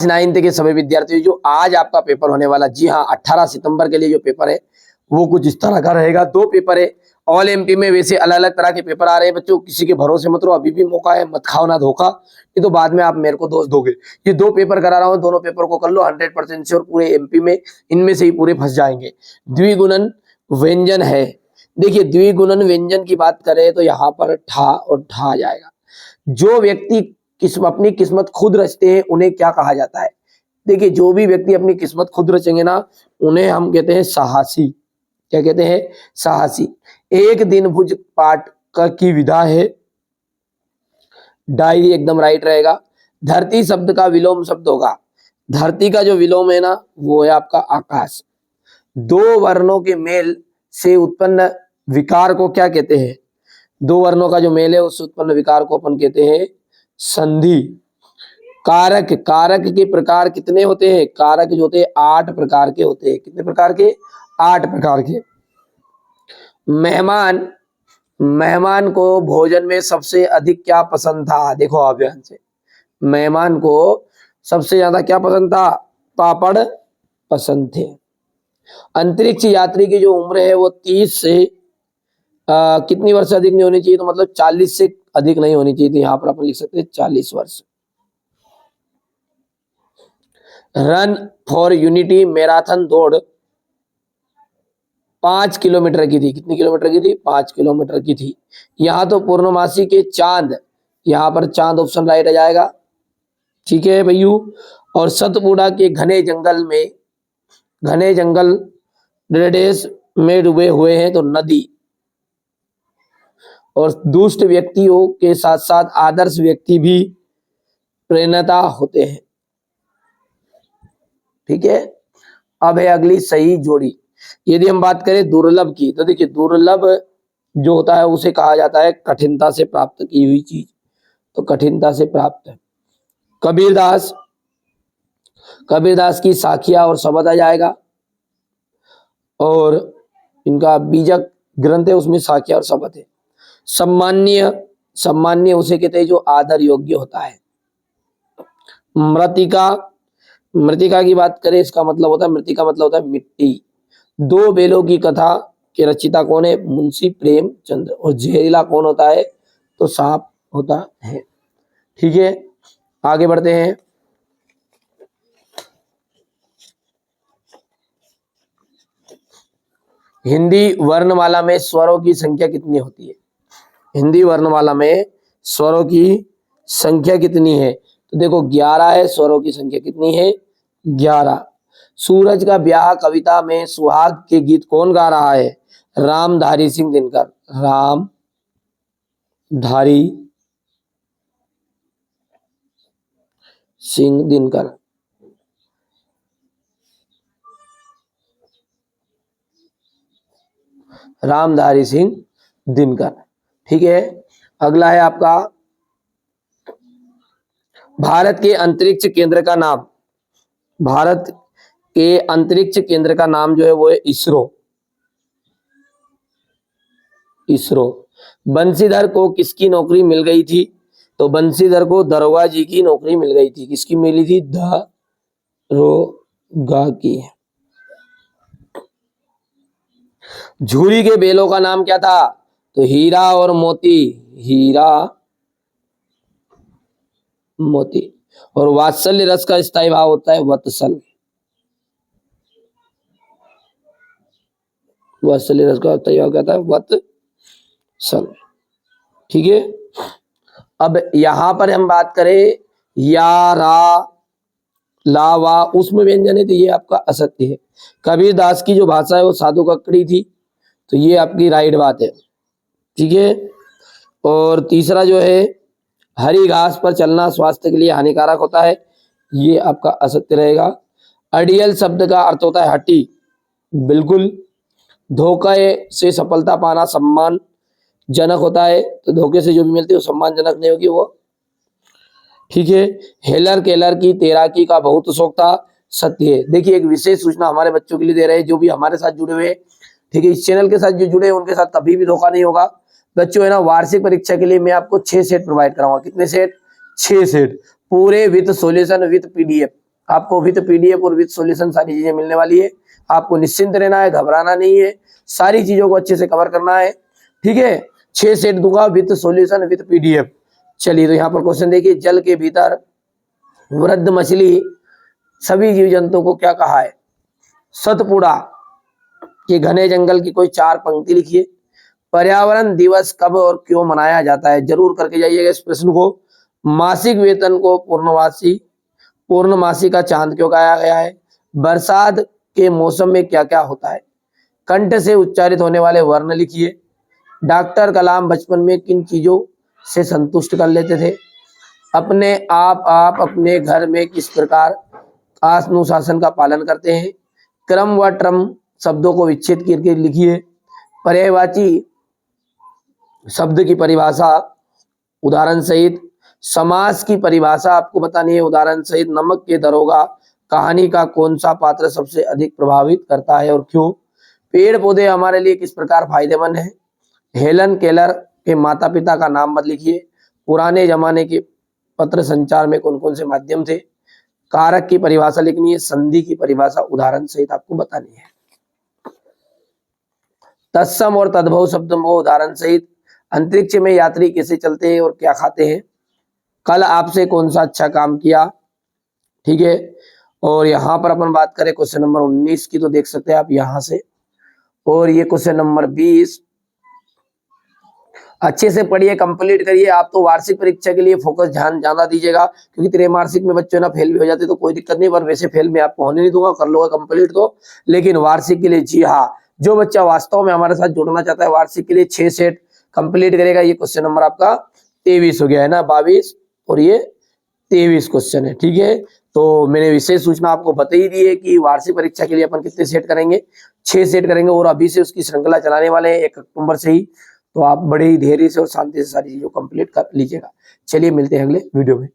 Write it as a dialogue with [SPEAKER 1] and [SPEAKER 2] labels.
[SPEAKER 1] Ninth के सभी विद्यार्थियों, जो आज आपका पेपर होने वाला, जी हाँ 18 सितंबर के लिए जो पेपर है वो कुछ इस तरह का रहेगा। 2 पेपर है ऑल एमपी में। वैसे अलग अलग तरह के पेपर आ रहे हैं बच्चों, किसी के भरोसे मत रहो, अभी भी मौका है, मत खाओ ना धोखा, ये तो बाद में आप मेरे को दोष दोगे। ये 2 पेपर करा रहा हूँ, दोनों पेपर को कर लो 100% श्योर, पूरे एमपी में इनमें से ही पूरे फंस जाएंगे। द्विगुणन व्यंजन है। देखिए द्विगुणन व्यंजन की बात करें तो यहाँ पर ठा और ठा आ जाएगा। जो व्यक्ति अपनी किस्मत खुद रचते हैं उन्हें क्या कहा जाता है? देखिए जो भी व्यक्ति अपनी किस्मत खुद रचेंगे ना, उन्हें हम कहते हैं साहसी। क्या कहते हैं? साहसी। एक दिन भुज पाठ की विधा है, डायरी एकदम राइट रहेगा। धरती शब्द का विलोम शब्द होगा, धरती का जो विलोम है ना वो है आपका आकाश। 2 वर्णों के मेल से उत्पन्न विकार को क्या कहते हैं? 2 वर्णों का जो मेल है उससे उत्पन्न विकार को अपन कहते हैं संधि। कारक, कारक के प्रकार कितने होते हैं? कारक जो होते हैं 8 प्रकार के होते हैं। कितने प्रकार के? 8 प्रकार के। मेहमान, मेहमान को भोजन में सबसे अधिक क्या पसंद था? देखो आप ध्यान से, मेहमान को सबसे ज्यादा क्या पसंद था? पापड़ पसंद थे। अंतरिक्ष यात्री की जो उम्र है वो 30 से कितनी वर्ष से अधिक नहीं होनी चाहिए? तो मतलब 40 से अधिक नहीं होनी चाहिए। तो यहाँ पर अपन लिख सकते हैं 40 वर्ष। रन फॉर यूनिटी मैराथन दौड़ 5 किलोमीटर की थी। कितनी किलोमीटर की थी? 5 किलोमीटर की थी। यहाँ तो पूर्णमासी के चांद, यहाँ पर चांद ऑप्शन राइट आ जाएगा। ठीक है भैयू। और सतपुड़ा के घने जंगल में, घने जंगल डेस में डूबे हुए हैं तो नदी। और दुष्ट व्यक्तियों के साथ साथ आदर्श व्यक्ति भी प्रेरणा होते हैं। ठीक है। अब है अगली सही जोड़ी। यदि हम बात करें दुर्लभ की, तो देखिए दुर्लभ जो होता है उसे कहा जाता है कठिनता से प्राप्त की हुई चीज। तो कठिनता से प्राप्त है। कबीरदास, कबीरदास की साखिया और शब्द आ जाएगा। और इनका बीजक ग्रंथ है उसमें साखिया और शब्द है। सम्मान्य, सम्मान्य उसे कहते हैं जो आदर योग्य होता है। मृतिका, मृतिका की बात करें इसका मतलब होता है, मृतिका मतलब होता है मिट्टी। 2 बेलों की कथा के रचिता कौन है? मुंशी प्रेमचंद। और जहरीला कौन होता है? तो सांप होता है। ठीक है, आगे बढ़ते हैं। हिंदी वर्णमाला में स्वरों की संख्या कितनी होती है? हिंदी वर्णमाला में स्वरों की संख्या कितनी है? तो देखो 11 है। स्वरों की संख्या कितनी है? 11। सूरज का ब्याह कविता में सुहाग के गीत कौन गा रहा है? रामधारी सिंह दिनकर। रामधारी सिंह दिनकर। रामधारी सिंह दिनकर। ठीक है, अगला है आपका भारत के अंतरिक्ष केंद्र का नाम। भारत के अंतरिक्ष केंद्र का नाम जो है वो है इसरो। इसरो। बंशीधर को किसकी नौकरी मिल गई थी? तो बंशीधर को दरोगा जी की नौकरी मिल गई थी। किसकी मिली थी? दरोगा की। झूरी के बेलों का नाम क्या था? तो हीरा और मोती। हीरा मोती। और वात्सल्य रस का स्थायी भाव होता है वत्सल। वात्सल्य रस का स्थायी भाव क्या था? वत्सल। ठीक है। अब यहां पर हम बात करें या, रा, ला, वा उसमें व्यंजन है तो ये आपका असत्य है। कबीरदास की जो भाषा है वो साधु कक्कड़ी थी, तो ये आपकी राइट बात है। ठीक है। और तीसरा जो है हरी घास पर चलना स्वास्थ्य के लिए हानिकारक होता है, ये आपका असत्य रहेगा। अड़ियल शब्द का अर्थ होता है हटी, बिल्कुल। धोखे से सफलता पाना सम्मान जनक होता है, तो धोखे से जो भी मिलती है वो सम्मानजनक नहीं होगी वो। ठीक है। हेलर केलर की तैराकी का बहुत शौक था, सत्य है। देखिए एक विशेष सूचना हमारे बच्चों के लिए दे रहे हैं जो भी हमारे साथ जुड़े हुए हैं। ठीक है, इस चैनल के साथ जो जुड़े हैं उनके साथ कभी भी धोखा नहीं होगा। बच्चों है ना, वार्षिक परीक्षा के लिए मैं आपको 6 सेट प्रोवाइड कराऊंगा। कितने सेट? 6 सेट, पूरे विद सॉल्यूशन विद पीडीएफ। आपको विद पीडीएफ और विद सॉल्यूशन सारी चीजें मिलने वाली है। आपको निश्चिंत रहना है, घबराना नहीं है, सारी चीजों को अच्छे से कवर करना है, ठीक है। 6 सेट दूंगा विद सॉल्यूशन विद पीडीएफ। चलिए तो यहाँ पर क्वेश्चन देखिए, जल के भीतर वृद्ध मछली सभी जीव जंतुओं को क्या कहा है? सतपुड़ा के घने जंगल की कोई 4 पंक्ति लिखिए। पर्यावरण दिवस कब और क्यों मनाया जाता है? जरूर करके जाइएगा इस प्रश्न को। मासिक वेतन को पूर्णमासी का चांद क्यों कहा गया है? बरसात के मौसम में क्या क्या होता है? कंठ से उच्चारित होने वाले वर्ण लिखिए। डॉक्टर कलाम बचपन में किन चीजों से संतुष्ट कर लेते थे? अपने आप अपने घर में किस प्रकार अनुशासन का पालन करते हैं? क्रम व ट्रम शब्दों को विच्छेद करके लिखिए। पर्यायवाची शब्द की परिभाषा उदाहरण सहित। समास की परिभाषा आपको बतानी है उदाहरण सहित। नमक के दरोगा कहानी का कौन सा पात्र सबसे अधिक प्रभावित करता है और क्यों? पेड़ पौधे हमारे लिए किस प्रकार फायदेमंद है? हेलन केलर के माता पिता का नाम मत लिखिए। पुराने जमाने के पत्र संचार में कौन कौन से माध्यम थे? कारक की परिभाषा लिखनी है। संधि की परिभाषा उदाहरण सहित आपको बतानी है। तत्सम और तद्भव शब्दों को उदाहरण सहित। अंतरिक्ष में यात्री कैसे चलते हैं और क्या खाते हैं? कल आपसे कौन सा अच्छा काम किया? ठीक है। और यहाँ पर अपन बात करें क्वेश्चन नंबर 19 की, तो देख सकते हैं आप यहाँ से। और ये क्वेश्चन नंबर 20 अच्छे से पढ़िए, कंप्लीट करिए। आप तो वार्षिक परीक्षा के लिए फोकस ध्यान ज्यादा दीजिएगा, क्योंकि त्रैमासिक में बच्चे ना फेल भी हो जाते तो कोई दिक्कत नहीं, पर वैसे फेल मैं आपको होने नहीं दूंगा, कर लोगे कंप्लीट तो। लेकिन वार्षिक के लिए जी हाँ, जो बच्चा वास्तव में हमारे साथ जुड़ना चाहता है वार्षिक के लिए 6 सेट कंप्लीट करेगा। ये क्वेश्चन नंबर आपका 23 हो गया है ना, 22 और ये 23 क्वेश्चन है, ठीक है। तो मैंने विशेष सूचना आपको बता ही दी है कि वार्षिक परीक्षा के लिए अपन कितने सेट करेंगे? 6 सेट करेंगे, और अभी से उसकी श्रृंखला चलाने वाले हैं 1 अक्टूबर से ही। तो आप बड़े ही धैर्य से और शांति से सारी चीजों कंप्लीट कर लीजिएगा। चलिए मिलते हैं अगले वीडियो में।